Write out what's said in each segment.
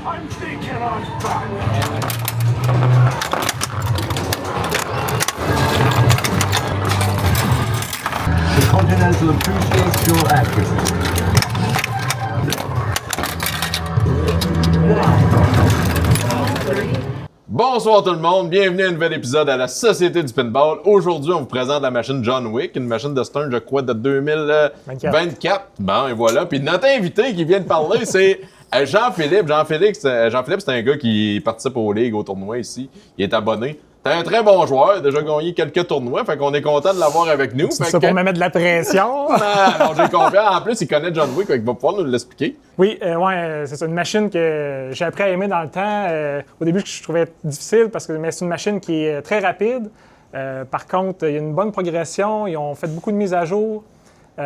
I'm thinking I'm Batman. The Continental appreciates your accuracy. Bonsoir tout le monde, bienvenue à un nouvel épisode à la Société du Pinball. Aujourd'hui, on vous présente la machine John Wick, une machine de Stern, je crois, de 2024. Bon, et voilà. Puis notre invité qui vient de parler, c'est Jean-Philippe. Jean-Philippe, c'est un gars qui participe aux ligues, au tournoi ici. Il est abonné. C'est un très bon joueur, il a déjà gagné quelques tournois, fait qu'on est content de l'avoir avec nous. C'est ça pour me mettre de la pression. Non, j'ai confiance. En plus, il connaît John Wick, il va pouvoir nous l'expliquer. Oui, c'est ça, une machine que j'ai appris à aimer dans le temps. Au début, je trouvais difficile mais c'est une machine qui est très rapide. Par contre, il y a une bonne progression. Ils ont fait beaucoup de mises à jour. Il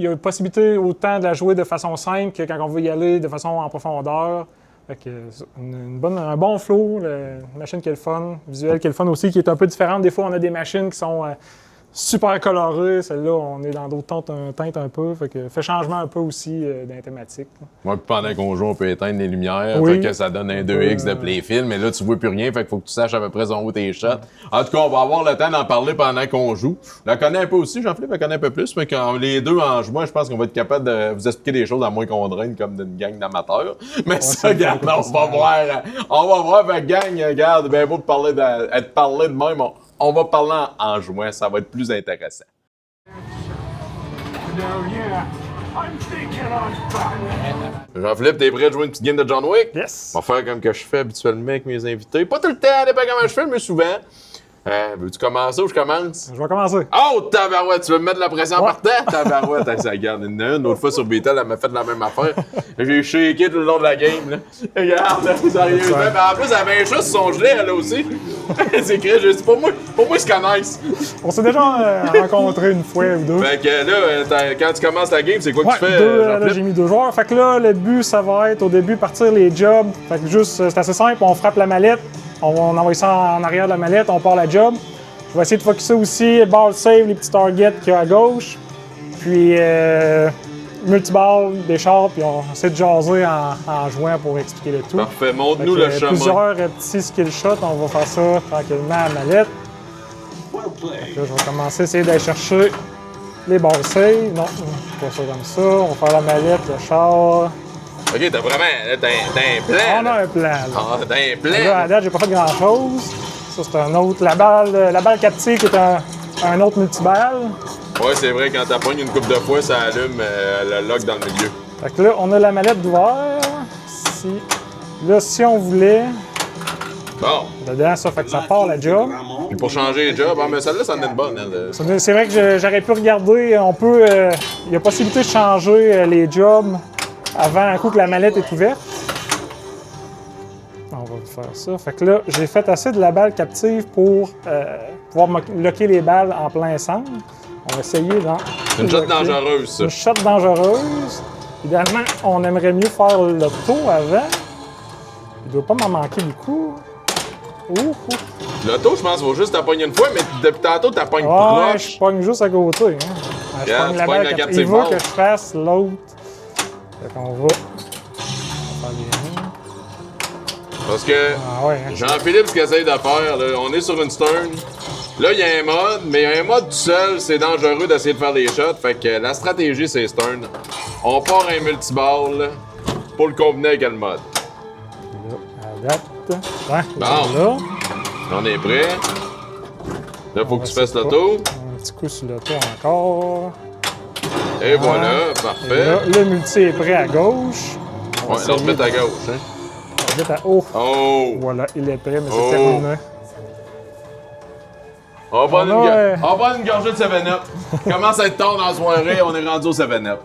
y a une possibilité autant de la jouer de façon simple que quand on veut y aller de façon en profondeur. Fait que un bon flow, une machine qui est le fun, visuel qui est le fun aussi, qui est un peu différente. Des fois, on a des machines qui sont super colorées. Celle-là, on est dans d'autres teintes un peu. Fait changement un peu aussi dans les thématiques. Moi, puis pendant qu'on joue, on peut éteindre les lumières. Oui. Fait que ça donne un 2X de playfield. Mais là, tu vois plus rien. Fait qu'il faut que tu saches à peu près où tes shots. En tout cas, on va avoir le temps d'en parler pendant qu'on joue. Je la connais un peu aussi. Jean-Philippe la connaît un peu plus. Mais quand les deux en jouant, je pense qu'on va être capable de vous expliquer des choses à moins qu'on draine comme d'une gang d'amateurs. Mais ça, regarde, on va voir. On va voir. Fait gang, regarde, bien beau de parler de même. On va parler en jouant. Ça va être plus intéressant. No, yeah. I'm thinking I'm Batman. Jean-Philippe, t'es prêt à jouer une petite game de John Wick? Yes! On va faire comme que je fais habituellement avec mes invités. Pas tout le temps, dépend comment je fais, mais souvent. Veux-tu commencer ou je commence? Je vais commencer. Oh, tabarouette, tu veux me mettre de la pression Ouais. par terre? Tabarouette, ça regarde. Une autre fois sur Beetle, elle m'a fait la même affaire. J'ai shaké tout le long de la game, là. Regarde, sérieusement. Mais en plus, elle avait un chat sur son gilet, elle aussi. C'est écrit, je dis, pour moi, ils se connaissent. On s'est déjà rencontrés une fois ou deux. Fait que là, quand tu commences ta game, c'est quoi que tu fais, là, Jean-Philippe? j'ai mis 2 joueurs. Fait que là, le but, ça va être au début partir les jobs. Fait que juste, c'est assez simple, on frappe la mallette, on envoie ça en arrière de la mallette, on part la job. Je vais essayer de focusser aussi le ball save, les petits targets qu'il y a à gauche. Puis multiball, des chars, puis on essaie de jaser en jouant pour expliquer le tout. Parfait, montre-nous Fait le que, chemin. plusieurs petits skill shots, on va faire ça tranquillement à la mallette. Well played. Là, je vais commencer à essayer d'aller chercher les balls save. Non, pas ça comme ça. On va faire la mallette, le char. Ok, t'as vraiment. T'as un plan. On a là. un plan. Là. Ah, t'as un plan. Là, à date, j'ai pas fait grand-chose. Ça, c'est un autre. La balle captive qui est un autre multiballe. Ouais, c'est vrai, quand t'apprends une coupe de fois, ça allume le lock dans le milieu. Fait que là, on a la mallette d'ouvert. Si on voulait, Bon. dedans, ça fait que ça part la job. Puis pour changer les jobs, ah, mais celle-là, ça en est une bonne. Elle. C'est vrai que j'aurais pu regarder. Il y a possibilité de changer les jobs avant un coup que la mallette est ouverte. On va faire ça. Fait que là, j'ai fait assez de la balle captive pour pouvoir locker les balles en plein centre. On va essayer dans. C'est une shot dangereuse, ça. Une shot dangereuse. Idéalement, on aimerait mieux faire le tour avant. Il doit pas m'en manquer beaucoup. Ouh. L'auto, je pense, il faut juste t'apprendre une fois, mais depuis tantôt, t'apprends Ouais, proche. je pogne juste à côté. Hein. Je Yeah, pogne tu la pognes balle la captive. captive Il va ball. que je fasse l'autre. Fait qu'on va faire les mains. Parce que Ah ouais, hein. Jean-Philippe, ce qu'il essaye de faire, là, on est sur une Stern. Là, il y a un mode, mais un mode tout seul, c'est dangereux d'essayer de faire des shots. Fait que la stratégie, c'est Stern. On part un multiball pour le combiner avec le mode. Là, à date. Ouais, Bon. là. On est prêt. Là, faut que tu fasses le l'auto. Un petit coup sur l'auto encore. Et voilà, Et parfait. là, le multi est prêt à gauche. Ouais, essayer l'autre mettre à gauche. Hein. On va mettre à haut. Oh! Voilà, il est prêt, mais Oh. c'est terminé. On va On a, prendre une gorgée de 7-Up. Commence à être tard dans la soirée, on est rendu au 7-Up.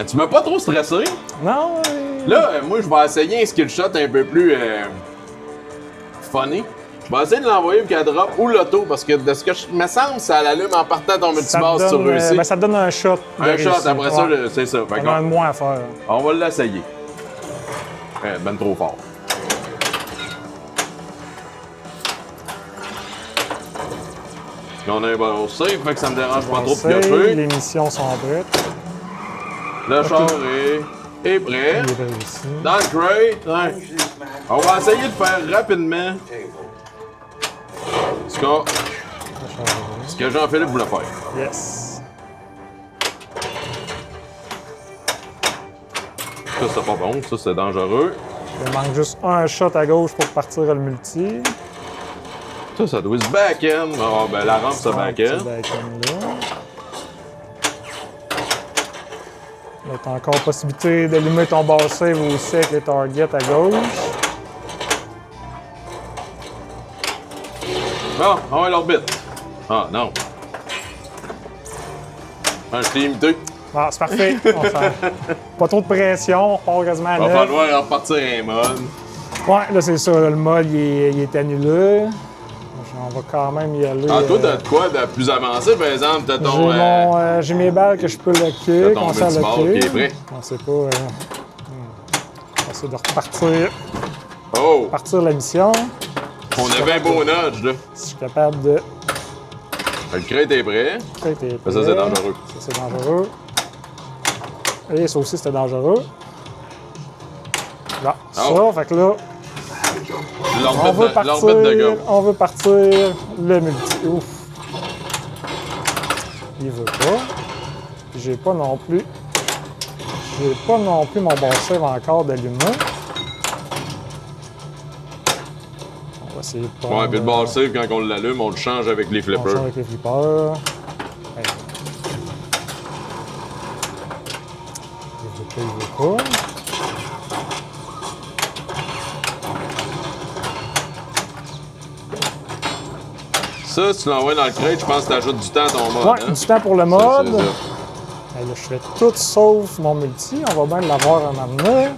Tu m'as pas trop stressé? Non, Là, moi, je vais essayer un skill shot un peu plus funny. Je vais essayer de l'envoyer au drop ou l'auto parce que de ce que je me semble, ça l'allume en partant ton ça multiball te si tu donne, réussis. ça te donne un shot. de Un shot, réussite. après ça, Ouais. c'est ça. Fait On a un de moins à faire. on va l'essayer. Ben trop fort. Là, on a un ballon safe, fait que ça me dérange pas trop de Save, gâcher. les missions sont prêtes. Le char est prêt. Il est prêt ici. Dans le crate. Ouais. On va essayer de faire rapidement ce que Jean-Philippe voulait faire. Yes. Ça, c'est pas bon. Ça, c'est dangereux. Il manque juste un shot à gauche pour partir le multi. Ça doit se back-end. Ah, ben la rampe, c'est back-end. Il y a encore possibilité d'allumer ton ball save aussi avec les targets à gauche. Bon, on va l'orbite. Ah, non. Ah, je t'ai imité. Ah, c'est parfait. Pas trop de pression, on part quasiment à Il va 9. falloir repartir un mode. Ouais, là c'est ça, là, le mode il est annulé. On va quand même y aller. Ah, toi, t'as de quoi de plus avancé, par exemple? T'as ton. J'ai mes balles que je peux locker, T'as ton commencer à multiball locker. qui est prêt. On sait pas. On va essayer de repartir la mission. On avait un beau nudge, là. Si je suis capable de. Le crate est prêt. Ça, c'est dangereux. Ça, c'est dangereux. Et ça aussi, c'était dangereux. Là, ça, fait que là, L'orbite de go. on veut partir le multi. Ouf. Il veut pas. Puis j'ai pas non plus mon bon save encore d'allumer. On va essayer de prendre... Ouais, puis le ball save, quand on l'allume, on le change avec les On flippers. change avec les flippers. Hey. Il veut pas. Ça, si tu l'envoies dans le crate, je pense que tu ajoutes du temps à ton mode. Ouais, hein? du temps pour le mode. C'est ça. Hey, là, je fais tout sauf mon multi. On va bien l'avoir à m'amener.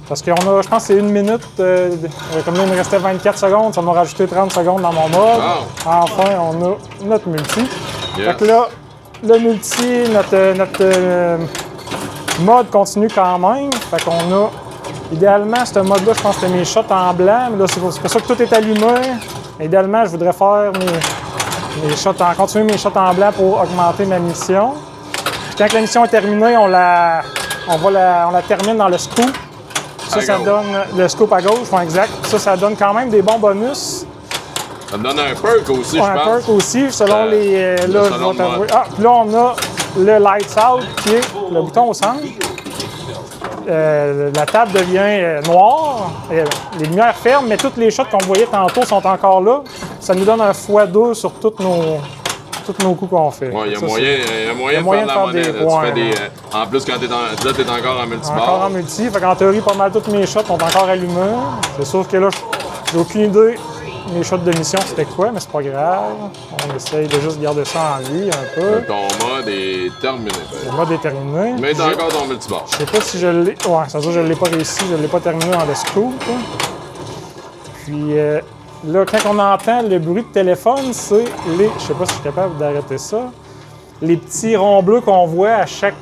Parce qu'on a, je pense que c'est 1 minute, comme là il me restait 24 secondes, ça m'a rajouté 30 secondes dans mon mode. Wow. Enfin, on a notre multi. Yes. Fait que là, le multi, notre mode continue quand même. Fait qu'on a, idéalement, ce mode-là, je pense que c'était mes shots en blanc, mais là, c'est pour ça que tout est allumé. Idéalement, je voudrais faire mes shots continuer mes shots en blanc pour augmenter ma mission. Puis quand la mission est terminée, on la termine dans le scoop. Ça donne le scoop à gauche, exact. Ça donne quand même des bons bonus. Ça me donne un perk aussi, je pense. Un perk aussi, selon les. Là, je vais t'avouer. Ah, puis là, on a le Lights Out qui est le bouton au centre. La table devient noire. Les lumières ferment, mais toutes les shots qu'on voyait tantôt sont encore là. Ça nous donne un x2 sur tous nos coups qu'on fait. Ouais, il y a moyen de faire de la monnaie. Là. Points, tu fais en plus, quand t'es encore en multiball. Encore en multi. Fait qu'en théorie, pas mal tous mes shots sont encore allumés. C'est sûr que là, j'ai aucune idée mes shots de mission c'était quoi, mais c'est pas grave. On essaye de juste garder ça en vie un peu. Ton mode est terminé. Le mode est terminé. Mais t'as encore ton multiball. Je sais pas si je l'ai. Ouais, ça veut dire que je l'ai pas réussi, je l'ai pas terminé dans le scoop. Puis là, quand on entend le bruit de téléphone, c'est les. Je sais pas si je suis capable d'arrêter ça. Les petits ronds bleus qu'on voit à chaque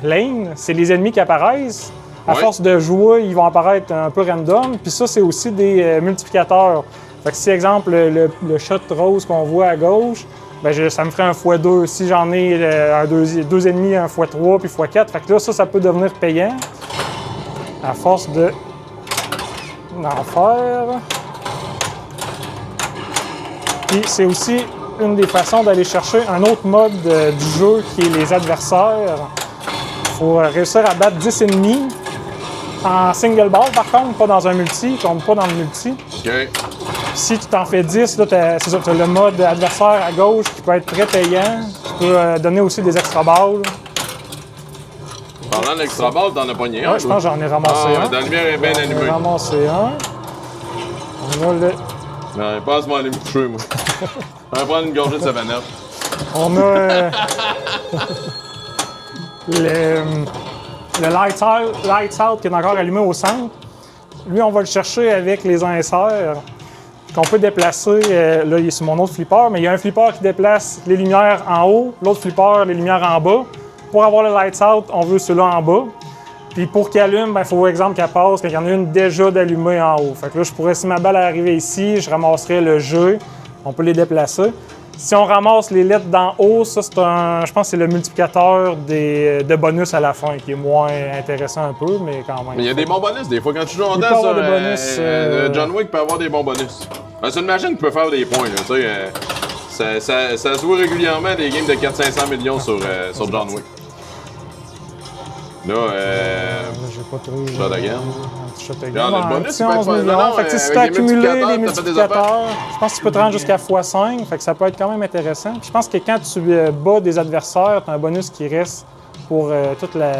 lane, c'est les ennemis qui apparaissent. À force de jouer, ils vont apparaître un peu random. Puis ça, c'est aussi des multiplicateurs. Fait que si, exemple, le shot rose qu'on voit à gauche, ben ça me ferait un x2. Si j'en ai deux ennemis, un x3 puis x4, fait que là, ça peut devenir payant. À force d'en faire. Puis c'est aussi une des façons d'aller chercher un autre mode du jeu qui est les adversaires. Il faut réussir à battre 10 ennemis en single ball, par contre, pas dans un multi, il tombe pas dans le multi. OK. Si tu t'en fais 10, là, c'est ça, tu as le mode adversaire à gauche qui peut être très payant. Tu peux donner aussi des extra balles. Parlant d'extra ball, t'en as pogné un? Ouais, je pense que j'en ai ramassé un. La lumière est bien allumée. J'en ai ramassé un. On a le... Non, passe-moi aller me coucher, moi. On va prendre une gorgée de Savannah. On a le Lights Out qui est encore allumé au centre. Lui, on va le chercher avec les inserts qu'on peut déplacer. Là, il est sur mon autre flipper, mais il y a un flipper qui déplace les lumières en haut, l'autre flipper, les lumières en bas. Pour avoir le Lights Out, on veut ceux-là en bas. Puis pour qu'il allume, il faut, exemple, qu'elle passe quand il y en a une déjà d'allumée en haut. Fait que là, je pourrais, si ma balle arrivait ici, je ramasserais le jeu. On peut les déplacer. Si on ramasse les lettres d'en haut, ça, c'est je pense que c'est le multiplicateur de bonus à la fin, qui est moins intéressant un peu, mais quand même. Mais il y a des bons bonus, des fois, quand tu joues Il peut longtemps, avoir ça, des bonus, John Wick peut avoir des bons bonus. C'est une machine qui peut faire des points, là, tu sais. Ça se joue régulièrement des games de 400-500 millions sur John Wick. Là, J'ai pas trouvé. Shotgun. Shotgun. Regarde, le bonus, Petit il peut être 11 pas- millions. non, Fait que tu sais, si avec tu as les accumulé les multiplicateurs, t'as fait des multiplicateurs, je pense que tu peux te rendre jusqu'à x5. Fait que ça peut être quand même intéressant. Puis je pense que quand tu bats des adversaires, tu as un bonus qui reste pour toute la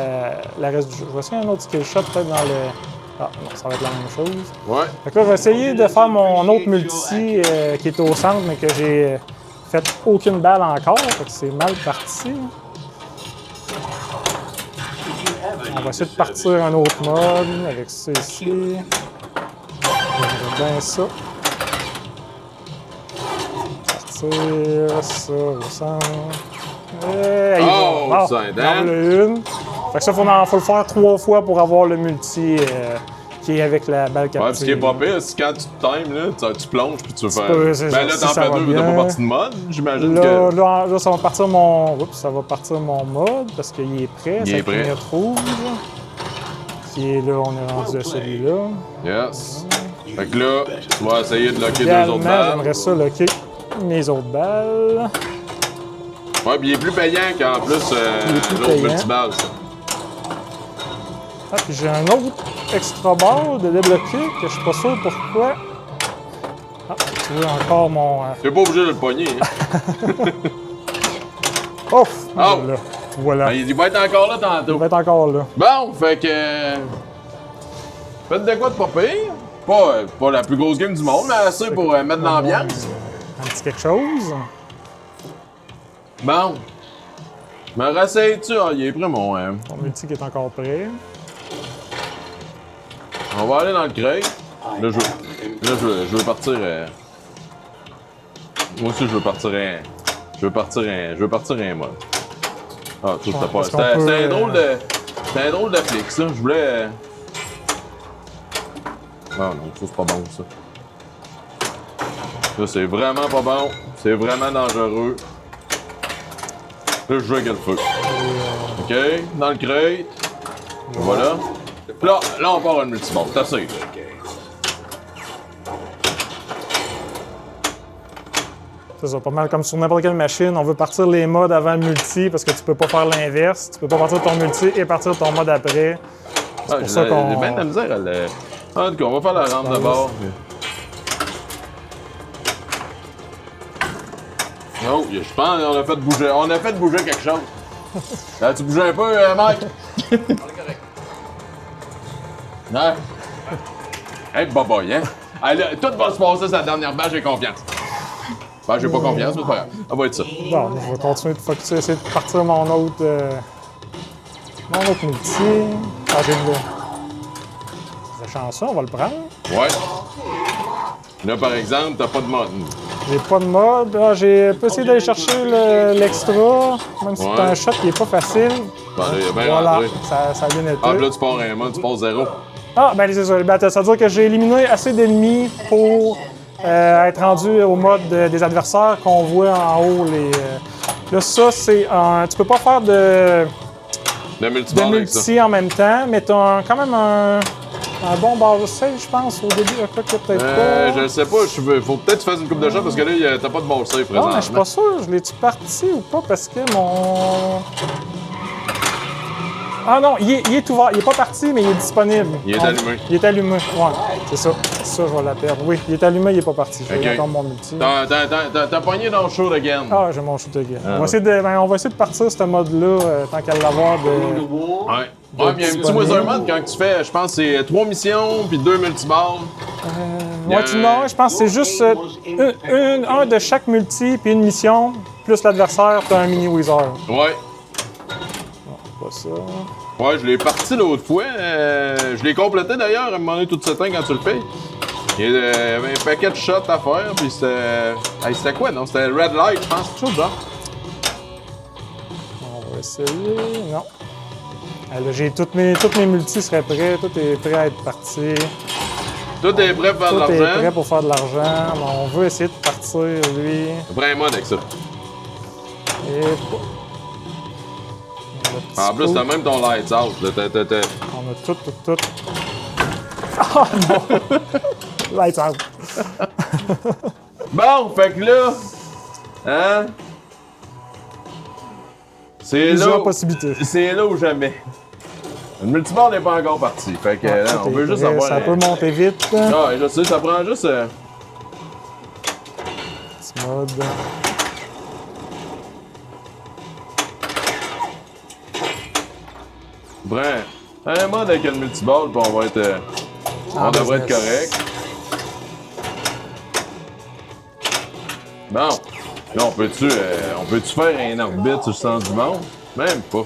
reste du jeu. Je vais essayer un autre skill shot peut-être dans le. Ah non, ça va être la même chose. Ouais. Fait que là, je vais essayer de faire mon autre multi qui est au centre, mais que j'ai fait aucune balle encore. Fait que c'est mal parti. On va essayer de partir un autre mode avec ça ici. J'aimerais bien ça. Partir ça au centre. Et Oh, bon, ça aide, hein? j'en voulais une. Fait que ça, faut le faire 3 fois pour avoir le multi qui est avec la balle captive. Ouais, puis ce qui est pas pire, c'est quand tu te times, là, tu plonges puis tu veux faire. peux, c'est Ben là, ça, t'en si ça fais va deux, mais t'as bien. pas parti de mode, j'imagine Là, que. là, ça va partir mon. Oups, ça va partir mon mode parce qu'il est prêt. Il est sa prêt. clignote rouge. Qui est là, on est rendu à celui-là. Yes. Fait que là, tu vas essayer de locker deux Idéalement, autres balles. j'aimerais ça locker mes autres balles. Ouais, puis il est plus payant qu'en plus Il est plus l'autre payant. multiballe, ça. Ah, puis j'ai un autre extra ball de débloquer que je suis pas sûr pourquoi. Ah, tu vois encore mon. T'es pas obligé de le pogner, hein. Ouf! Oh! Voilà. Voilà. Ben, il va être encore là Il tantôt. va être encore là. Bon, fait que. Faites de quoi de pas pire. Pas la plus grosse game du monde, mais assez pour mettre de l'ambiance. Un petit quelque chose. Bon. Me rasseye-tu? Ah, il est prêt, mon. Mon multi qui est encore prêt. On va aller dans le crate. Là, je veux partir. Moi aussi, je veux partir un mode. Ah, tout Ouais, pas. parce qu'on C'était peut, un drôle de flic, ça. Je voulais. Ah non, ça, c'est pas bon, ça. Ça, c'est vraiment pas bon. C'est vraiment dangereux. Là, je joue avec le feu. OK, dans le crate. Voilà. Là, on part un multimode. T'as assez, là. C'est ça, pas mal comme sur n'importe quelle machine. On veut partir les modes avant le multi parce que tu peux pas faire l'inverse. Tu peux pas partir ton multi et partir ton mode après. C'est pour ça qu'on- J'ai bien de la misère à le. En tout cas, on va faire la rampe d'abord. Oh, je pense qu'on a fait bouger quelque chose. Là, tu bouges un peu, Mike? Ouais. Hey, baboy, hein? Hey, là, tout va se passer sur la dernière balle, j'ai confiance. Ben, j'ai pas confiance, mais c'est pas grave. Ça va être ça. Bon, je vais continuer de focuser, essayer de partir mon autre multi. Ah, j'ai le. C'est chanceux, on va le prendre. Ouais. Là, par exemple, t'as pas de mode. J'ai pas de mode. Ah, j'ai essayé d'aller chercher l'extra. Même si Ouais. c'est un shot qui est pas facile. Ben, là, il a bien Voilà, rentré. ça a bien été. Ah, puis là, tu pars un mode, tu pars 0. Ah, ben c'est ça. Ben, ça veut dire que j'ai éliminé assez d'ennemis pour être rendu au mode des adversaires qu'on voit en haut. Là, ça, c'est un. Tu peux pas faire de Le multiball avec ça. multi en même temps, mais tu as quand même un bon base save, je pense, au début. Quoi que peut-être pas. Je sais pas, faut peut-être que tu fasses une coupe de shot parce que là, t'as pas de ball save Non, présentement. mais je suis pas sûr. Je l'ai-tu parti ou pas parce que mon. Ah non, il est ouvert. Il est pas parti, mais il est disponible. Il est allumé. Il est allumé, ouais. C'est ça. Ça, je vais la perdre. Oui, il est allumé, il est pas parti. J'ai Ok. encore mon multi. T'as pogné dans le show again. Ah, j'ai mon shoot again. On va ouais. essayer de partir ce mode-là, tant qu'à l'avoir de. Ouais. Ouais, puis il y a un petit Wizard Mode quand tu fais, je pense, c'est 3 missions puis 2 multiballs. Ouais, non, je pense que c'est juste un de chaque multi, puis une mission, plus l'adversaire, t'as un mini Wizard. Ouais. Pas ça. Ouais, je l'ai parti l'autre fois. Je l'ai complété d'ailleurs à un moment donné tout ce temps quand tu le fais. Il y avait un paquet de shots à faire, puis c'était. Hey, c'était quoi, non? C'était Red Light, je pense, quelque chose de genre. On va essayer. Non. Ah, là, j'ai toutes mes multis seraient prêts. Tout est prêt à être parti. Tout est prêt pour faire de Tout est l'argent. prêt pour faire de l'argent. Mais on veut essayer de partir, lui. Prends un mode avec ça. Et... En plus, t'as même ton lights out. Là. On a tout. Oh non! Lights out. Bon, fait que là... Hein? C'est Plusieurs là... possibilités. C'est là ou jamais. Le multibord n'est pas encore parti. Fait que là, on Tout veut est juste prêt. avoir... Ça peut monter vite. Ah, je sais, ça prend juste... Petit mode. Prends un mode avec le multiball, puis on va être... on devrait être correct. Bon. Là, on peut-tu faire un orbite sur le sens du monde? Même pas.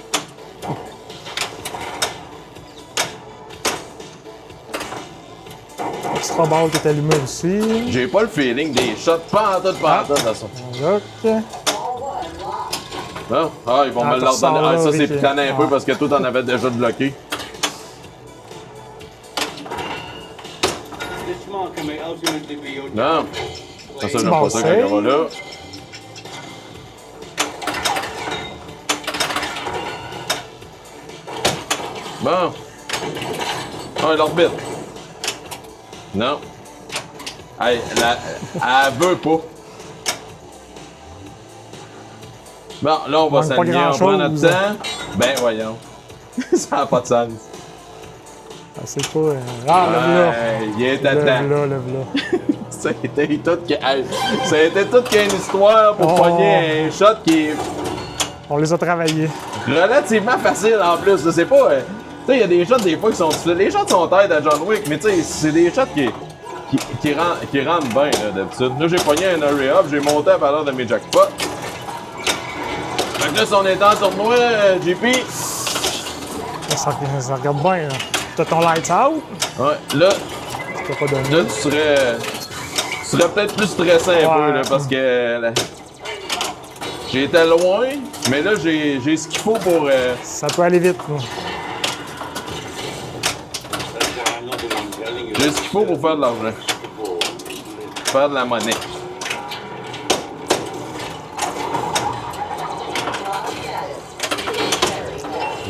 Extra ball qui est allumé aussi. J'ai pas le feeling des shots, pas en tout, de ça. Look. Non? Ah, ils vont Ah, me t'as leur ça, donner. là, Ah, ça, c'est Ricky. pitané un peu Ah. parce que toi, t'en avais déjà bloqué. This marker may ultimately be your Non. Ça, j'aime Bon, pas ça quand c'est- on va là. Bon. Ah, l'orbite. Non. Hey, elle veut pas. Bon, là, on va Manque pas s'aligner, on prend notre grand-chose. temps. Ben, voyons. Ça n'a pas de sens. Ah, c'est pas. Ah, lève-là. Ouais, il est à temps. Lève-là, lève-là. Ça a été tout ça a été toute qu'une histoire pour Oh. pogner un shot qui est On les a travaillés. relativement facile en plus. là. C'est pas. Tu sais, il y a des shots des fois qui sont difficiles. Les shots sont têtes à John Wick, mais tu sais, c'est des shots qui rentrent bien là, d'habitude. Là, j'ai pogné un hurry up, j'ai monté la valeur de mes jackpots. Fait que là, si on est en tournoi, JP. Ça regarde bien. Là. T'as ton lights out. Ouais, là, T'as pas donné. là, tu serais peut-être plus stressé un peu, là, parce que là, j'étais loin, mais là, j'ai ce qu'il faut pour. Ça peut aller vite. Là. That's why I'm not the one telling you. J'ai ce qu'il faut pour faire de l'argent. Faire de la monnaie.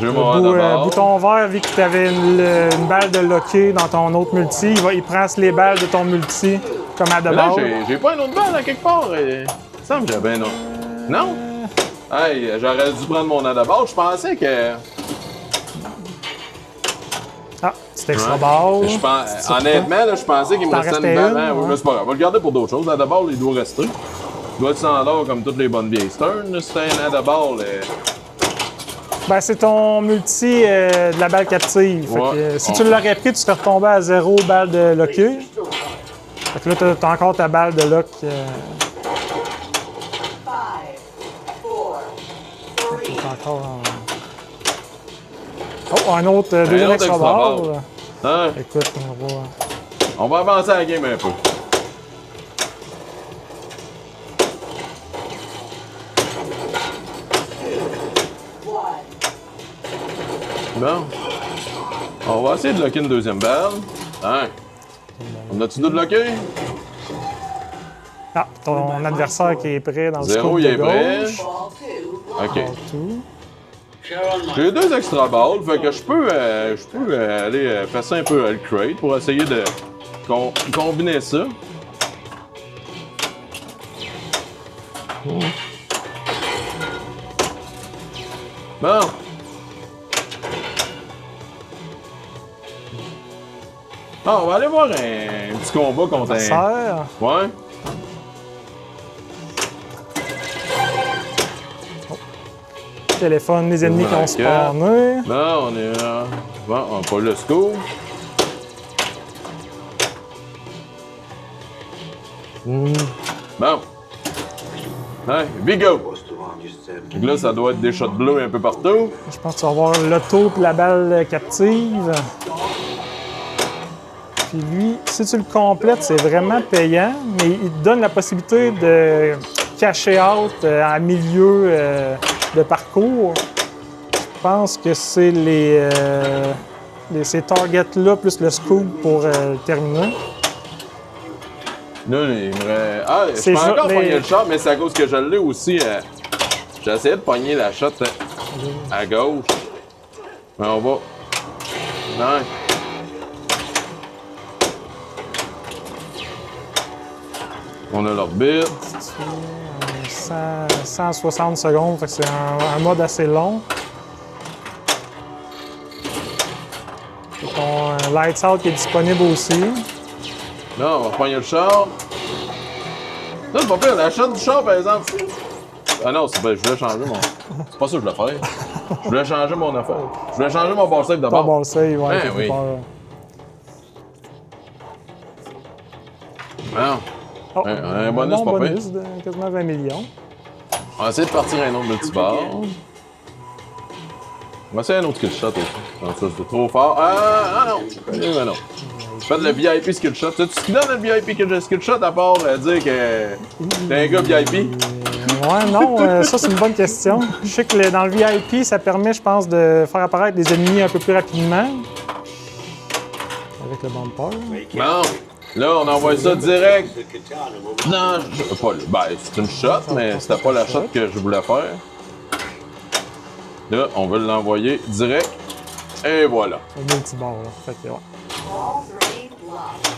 J'ai mon Le hand d'abord. bouton vert, vu que tu avais une balle de locker dans ton autre multi, il prend les balles de ton multi comme à de Mais là, base. j'ai pas une autre balle à quelque part. Il me semble que j'avais un autre. Non? Hey, j'aurais dû prendre mon d'abord. Je pensais que. Ah, c'est extra Ouais. ball. Je pense, honnêtement, là, je pensais qu'il me T'en restait restais une balle. une, Hein, oui, ouais. mais c'est pas grave. On va le garder pour d'autres choses. D'abord, il doit rester. Il doit être sans l'or comme toutes les bonnes vieilles Stern. là. C'était un d'abord. Ben, c'est ton multi de la balle captive. Fait que, Ouais. si tu l'aurais pris, tu serais retombé à 0 balle de locker. Fait que là, t'as encore ta balle de lock. T'es encore en... Oh, un autre deuxième autre extra extra ball. ball. Hein? Écoute, on va... On va avancer la game un peu. Bon. On va essayer de locker une deuxième balle. Hein? On a-tu deux de locker? Ah, ton adversaire qui est prêt dans le Zéro, scope il de est prêt. gauche. OK. Tout. Sharon, my J'ai deux extra balles, fait que je peux aller faire ça un peu à le crate pour essayer de combiner ça. Bon. Ah, on va aller voir un petit combat contre un... Adversaire. Ouais. Téléphone, les ennemis qui ont Ok. spawné. Là, on est... bon, on pas le score. Bon. Hey, Vigo! Donc là, ça doit être des shots bleus un peu partout. Je pense que tu vas avoir l'auto et la balle captive. Puis lui, si tu le complètes, c'est vraiment payant, mais il te donne la possibilité de cacher out en milieu de parcours. Je pense que c'est les ces targets-là, plus le scoop pour terminer. Là, il me... Ah, je C'est peux ça, encore mais- pogner le shot, mais c'est à cause que je l'ai aussi. J'ai essayé de pogner la shot à gauche. Mais on va... Non. On a l'orbite. 160 secondes, fait que c'est un mode assez long. Et ton Lights Out qui est disponible aussi. Là, on va pogner le char. Là, c'est pas pire, la shot du char, par exemple. Ah non, je voulais changer mon... C'est pas ça que je voulais faire. Je voulais changer mon affaire. Je voulais changer mon bar safe Pas d'abord. bon save, ouais. Ben quelque oui. part. Non. Oh, Un bonus, bon pas pire. bonus de quasiment 20 millions. On va essayer de partir un autre multibar. On va essayer un autre skill shot aussi. Non, ça, c'est trop fort. Ah non! Ben non. Fais de le VIP skill shot. Sais-tu ce qu'il donne le VIP skill shot à part dire que t'es un gars VIP? Ouais, non, ça c'est une bonne question. Je sais que dans le VIP, ça permet, je pense, de faire apparaître des ennemis un peu plus rapidement. Avec le bumper. Non! Là, on envoie ça direct. The katana will Non, pas le. Ben, c'est une shot, mais c'était pas la shot que je voulais faire. Là, on veut l'envoyer direct. Et voilà. Un multi-bar, là. Fait que, ouais. All three blocked.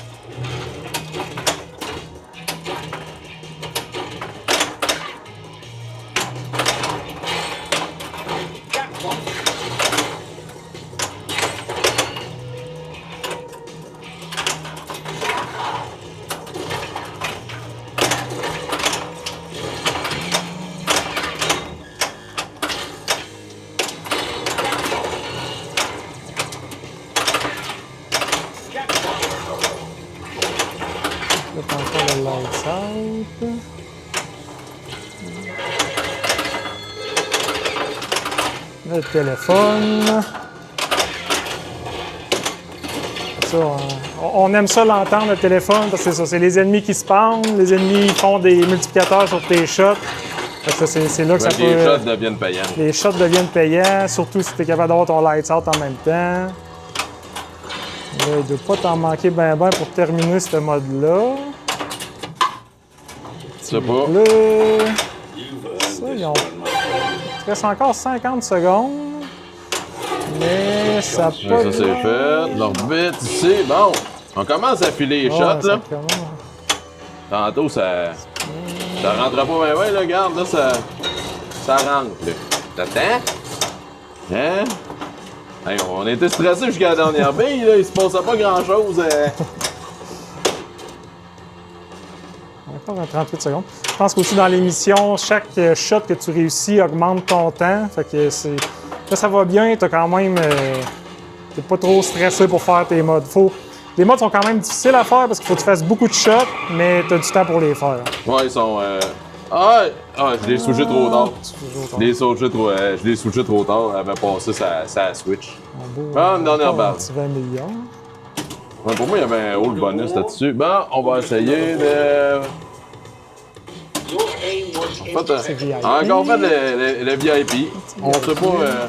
Là, t'as encore le Lights Out. Le téléphone. Ça, on aime ça l'entendre, le téléphone, parce que c'est ça, c'est les ennemis qui se pendent, les ennemis font des multiplicateurs sur tes shots. Fait que ça, c'est là que ça Fait que les peut... shots deviennent payants. Les shots deviennent payants, surtout si tu es capable d'avoir ton Lights Out en même temps. Là, il ne doit pas t'en manquer ben pour terminer ce mode-là. Je sais pas. Là, you've earned ça, this ils ont... one, my friend. il reste encore 50 secondes. Mais ça Ça, peut... c'est fait. L'orbite ici. Bon, on commence à filer les shots, là. Tantôt, ça rentre pas bien, là, regarde, là, ça rentre, là. T'attends? Hein? Hey, on était stressés jusqu'à la dernière bille, là, il se passait pas grand-chose. Encore un 38 secondes. Je pense qu'aussi dans l'émission, chaque shot que tu réussis augmente ton temps. Fait que c'est... Là, ça va bien, t'as quand même... t'es pas trop stressé pour faire tes modes. Les modes sont quand même difficiles à faire parce qu'il faut que tu fasses beaucoup de shots, mais t'as du temps pour les faire. Ouais, ils sont... je l'ai switché trop tard. Je l'ai switché trop tard, elle avait passé sa Switch. Ah, une dernière balle. 20 millions. Ouais, pour moi, il y avait un haut là-dessus là-dessus. Bon, on va essayer de... Your aim was En fait, C'est VIP. encore fait le VIP. On sait pas...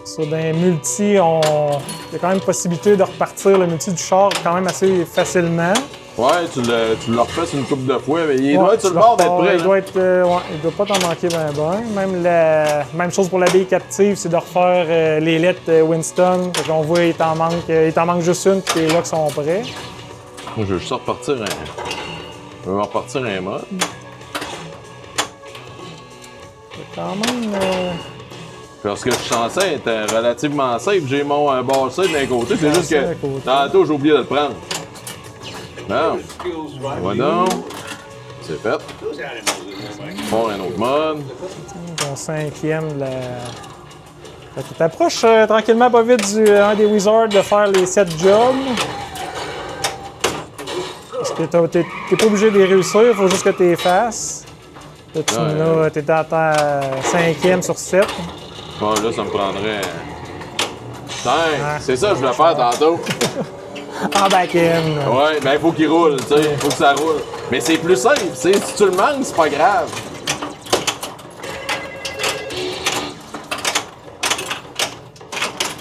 Ça, dans les multi, il y a quand même possibilité de repartir le multi du char quand même assez facilement. Ouais, tu le refais une couple de fois, mais il doit Ouais, être sur tu le bord d'être repars, prêt. Il doit être, il doit pas t'en manquer Même chose pour l'abbaye captive, c'est de refaire les lettres Winston. Fait qu'on voit, il t'en manque juste une, puis tes locks sont prêts. Moi, je veux juste repartir Je veux repartir un mode. C'est quand même... Parce que je suis censé être relativement safe. J'ai mon bar safe d'un côté. C'est juste d'un que côté. tantôt, j'ai oublié de le prendre. Non, skills right. voilà donc. C'est fait. Those animals in there, mate. Bon, un autre mode. ton cinquième de la... Fait que t'approches tranquillement pas vite un des wizards de faire les 7 jobs. Parce que t'es pas obligé de les réussir, il faut juste que tu les fasses. Là, t'es dans ta 5e sur 7. Bon, là, ça me prendrait... 5. C'est ça que je voulais faire tantôt. En back-end. Ouais, ben il faut qu'il roule, tu sais, faut que ça roule. Mais c'est plus simple, tu sais, si tu le manques, c'est pas grave.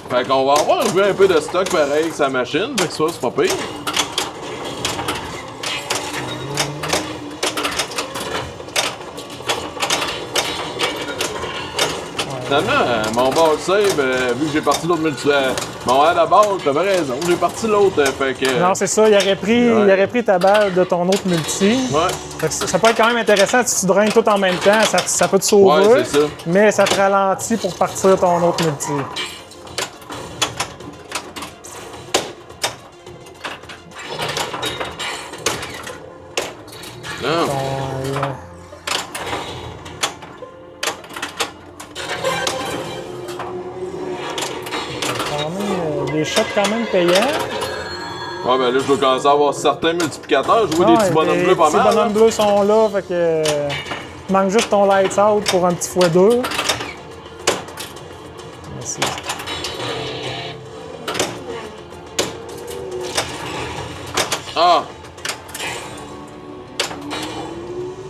Fait qu'on va avoir un peu de stock pareil avec sa machine, fait que ça, c'est pas pire. Finalement, mon ball save, vu que j'ai parti l'autre bon, à la base, t'avais raison, j'ai parti l'autre, fait que... Non, c'est ça, il aurait pris ta balle de ton autre multi. Ouais, Fait que ça peut être quand même intéressant si tu draines tout en même temps, ça peut te sauver. ouais, c'est ça. Mais ça te ralentit pour partir ton autre multi. Non. Des shots quand même payants. Ouais, ben là, je dois commencer à avoir certains multiplicateurs. Je vois des petits bonhommes bleus pas mal. Les là. bonhommes bleus sont là, fait que il manque juste ton lights out pour un petit x2. Merci. Ah!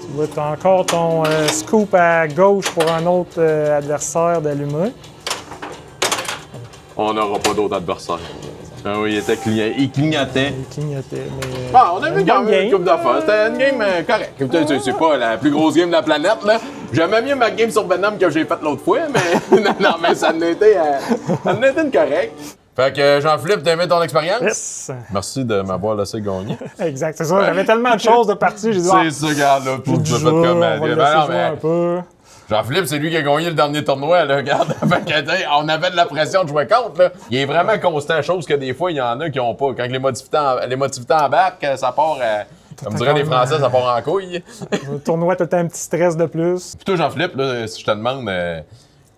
Tu vois, t'as encore ton scoop à gauche pour un autre adversaire d'allumer. On n'aura pas d'autres adversaires. Ah oui, il clignotait. Il clignotait, mais... Bon, on a vu quand bonne même une game. coupe d'affaires. C'était une game correcte. C'est pas la plus grosse game de la planète, là. J'aimais mieux ma game sur Venom que j'ai faite l'autre fois, mais non, mais ça en était une correcte. Fait que Jean-Philippe, t'as aimé ton expérience? Yes! Merci de m'avoir laissé gagner. Exact, c'est ça. J'avais tellement de choses de partie, j'ai dit... C'est ça, regarde, là, pour du te jeu, faire comme... on va le laisser jouer un peu. Jean-Philippe, c'est lui qui a gagné le dernier tournoi, là, regarde. Fait que, t'sais, on avait de la pression de jouer contre, là. Il est vraiment constant, chose que des fois, il y en a qui n'ont pas. Quand les motivitants embarquent, ça part, comme diraient les Français, ça part en couille. Le tournoi, t'as un petit stress de plus. Puis toi, Jean-Philippe, là, si je te demande,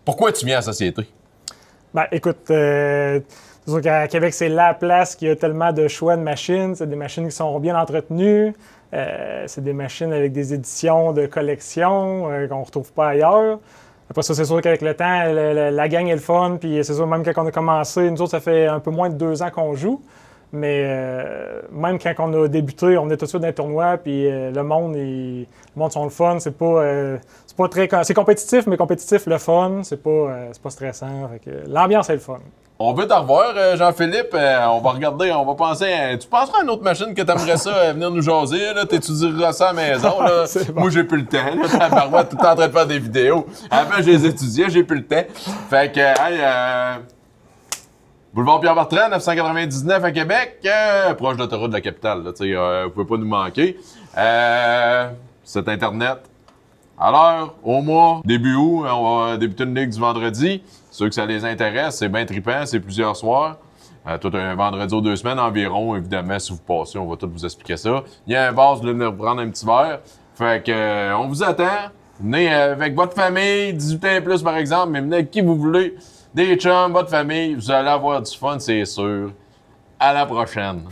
pourquoi tu viens à la société? Ben, écoute, c'est sûr qu'à Québec, c'est la place qui a tellement de choix de machines. C'est des machines qui sont bien entretenues. C'est des machines avec des éditions de collection qu'on ne retrouve pas ailleurs. Après ça, c'est sûr qu'avec le temps, la gang est le fun. Puis c'est sûr, même quand on a commencé, nous autres, ça fait un peu moins de 2 ans qu'on joue. Mais même quand on a débuté, on est tout de suite dans les tournois. Puis le monde sont le fun. C'est pas très... C'est compétitif, mais compétitif, le fun. C'est pas stressant. Fait que l'ambiance est le fun. On veut te revoir, Jean-Philippe. On va regarder, on va penser tu penseras à une autre machine que t'aimerais ça venir nous jaser, là? T'étudieras ça à la maison, là. Bon. Moi, j'ai plus le temps, là. Tabarouette, tout le temps en train de faire des vidéos. Avant, je les étudiais, j'ai plus le temps. Fait que, hey, Boulevard Pierre-Bertrand, 999 à Québec, proche de l'autoroute de la capitale, là. Tu sais, vous pouvez pas nous manquer. Cet Internet. À l'heure, au mois, début août, on va débuter une ligue du vendredi. Ceux que ça les intéresse, c'est bien trippant, c'est plusieurs soirs. Tout un vendredi aux 2 semaines environ, évidemment, si vous passez, on va tout vous expliquer ça. Il y a un bar, vous voulez venir prendre un petit verre. Fait que, on vous attend. Venez avec votre famille, 18 ans et plus par exemple, mais venez avec qui vous voulez. Des chums, votre famille, vous allez avoir du fun, c'est sûr. À la prochaine.